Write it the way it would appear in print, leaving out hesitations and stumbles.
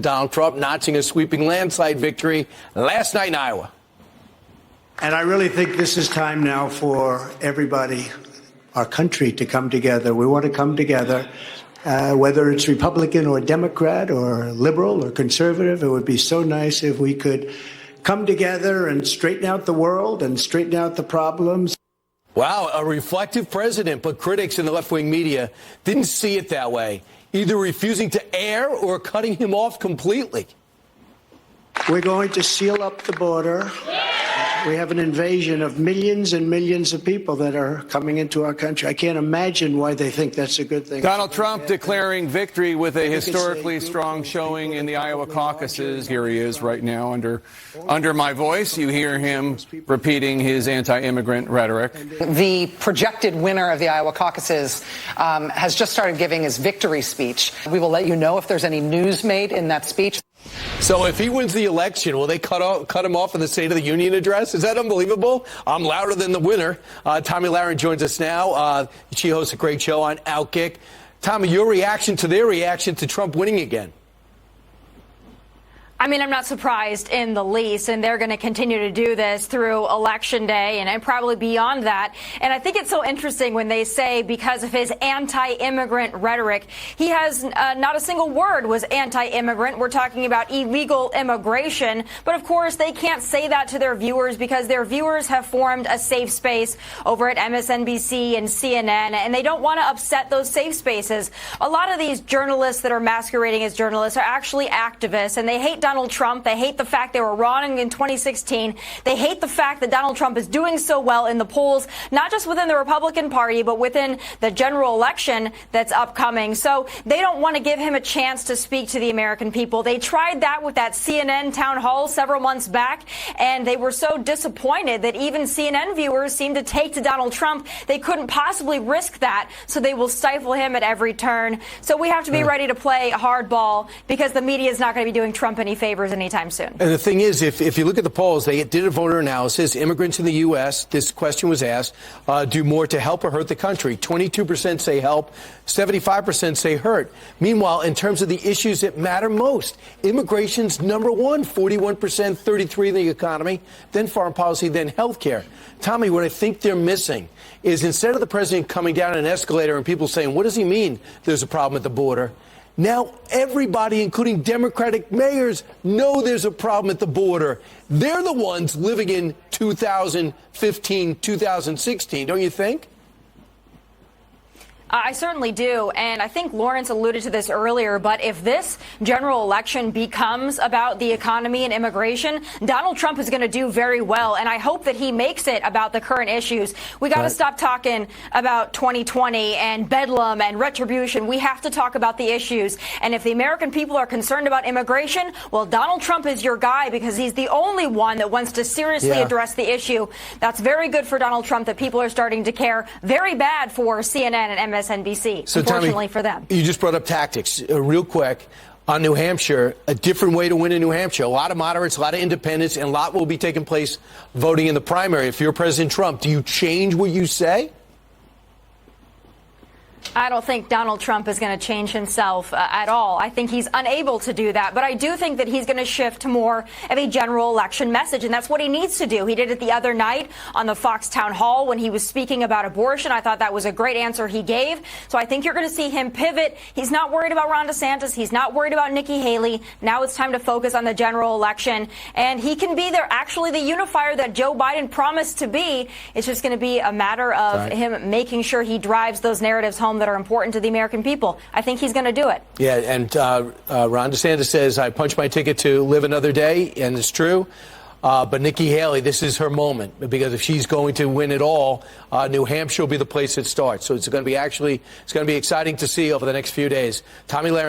Donald Trump notching a sweeping landslide victory last night in Iowa. And I really think this is time now for everybody, our country, to come together. We want to come together, whether it's Republican or Democrat or liberal or conservative. It would be so nice if we could come together and straighten out the world and straighten out the problems. Wow, a reflective president, but critics in the left-wing media didn't see it that way, either refusing to air or cutting him off completely. We're going to seal up the border. We have an invasion of millions and millions of people that are coming into our country. I can't imagine why they think that's a good thing. Donald Trump declaring victory with a historically strong showing in the Iowa caucuses. Here he is right now under my voice. You hear him repeating his anti-immigrant rhetoric. The projected winner of the Iowa caucuses has just started giving his victory speech. We will let you know if there's any news made in that speech. So if he wins the election, will they cut him off in the State of the Union address? Is that unbelievable? I'm louder than the winner. Tommy Lahren joins us now. She hosts a great show on Outkick. Tommy, your reaction to their reaction to Trump winning again? I mean, I'm not surprised in the least, and they're going to continue to do this through Election Day and probably beyond that. And I think it's so interesting when they say because of his anti-immigrant rhetoric, he has not a single word was anti-immigrant. We're talking about illegal immigration. But of course, they can't say that to their viewers because their viewers have formed a safe space over at MSNBC and CNN, and they don't want to upset those safe spaces. A lot of these journalists that are masquerading as journalists are actually activists, and they hate Donald Trump. They hate the fact they were wrong in 2016. They hate the fact that Donald Trump is doing so well in the polls, not just within the Republican Party, but within the general election that's upcoming. So they don't want to give him a chance to speak to the American people. They tried that with that CNN town hall several months back, and they were so disappointed that even CNN viewers seemed to take to Donald Trump. They couldn't possibly risk that, so they will stifle him at every turn. So we have to be ready to play hardball because the media is not going to be doing Trump any favors anytime soon. And the thing is, if you look at the polls, they did a voter analysis. Immigrants in the U.S., this question was asked, do more to help or hurt the country. 22% say help, 75% say hurt. Meanwhile, in terms of the issues that matter most, immigration's number one, 41%, 33% in the economy, then foreign policy, then health care. Tommy, what I think they're missing is instead of the president coming down an escalator and people saying, what does he mean there's a problem at the border? Now, everybody, including Democratic mayors, know there's a problem at the border. They're the ones living in 2015, 2016, don't you think? I certainly do. And I think Lawrence alluded to this earlier. But if this general election becomes about the economy and immigration, Donald Trump is going to do very well. And I hope that he makes it about the current issues. We got to stop talking about 2020 and bedlam and retribution. We have to talk about the issues. And if the American people are concerned about immigration, well, Donald Trump is your guy because he's the only one that wants to seriously address the issue. That's very good for Donald Trump that people are starting to care. Very bad for CNN and MSNBC, so unfortunately, Tommy, for them. You just brought up tactics. Real quick, on New Hampshire, a different way to win in New Hampshire. A lot of moderates, a lot of independents, and a lot will be taking place voting in the primary. If you're President Trump, do you change what you say? I don't think Donald Trump is going to change himself at all. I think he's unable to do that. But I do think that he's going to shift to more of a general election message. And that's what he needs to do. He did it the other night on the Fox Town Hall when he was speaking about abortion. I thought that was a great answer he gave. So I think you're going to see him pivot. He's not worried about Ron DeSantis. He's not worried about Nikki Haley. Now it's time to focus on the general election. And he can be there, actually the unifier that Joe Biden promised to be. It's just going to be a matter of him making sure he drives those narratives home that are important to the American people. I think he's going to do it. Yeah, and Ron DeSantis says, I punched my ticket to live another day, and it's true. But Nikki Haley, this is her moment, because if she's going to win it all, New Hampshire will be the place it starts. So it's going to be exciting to see over the next few days. Tommy Lahren.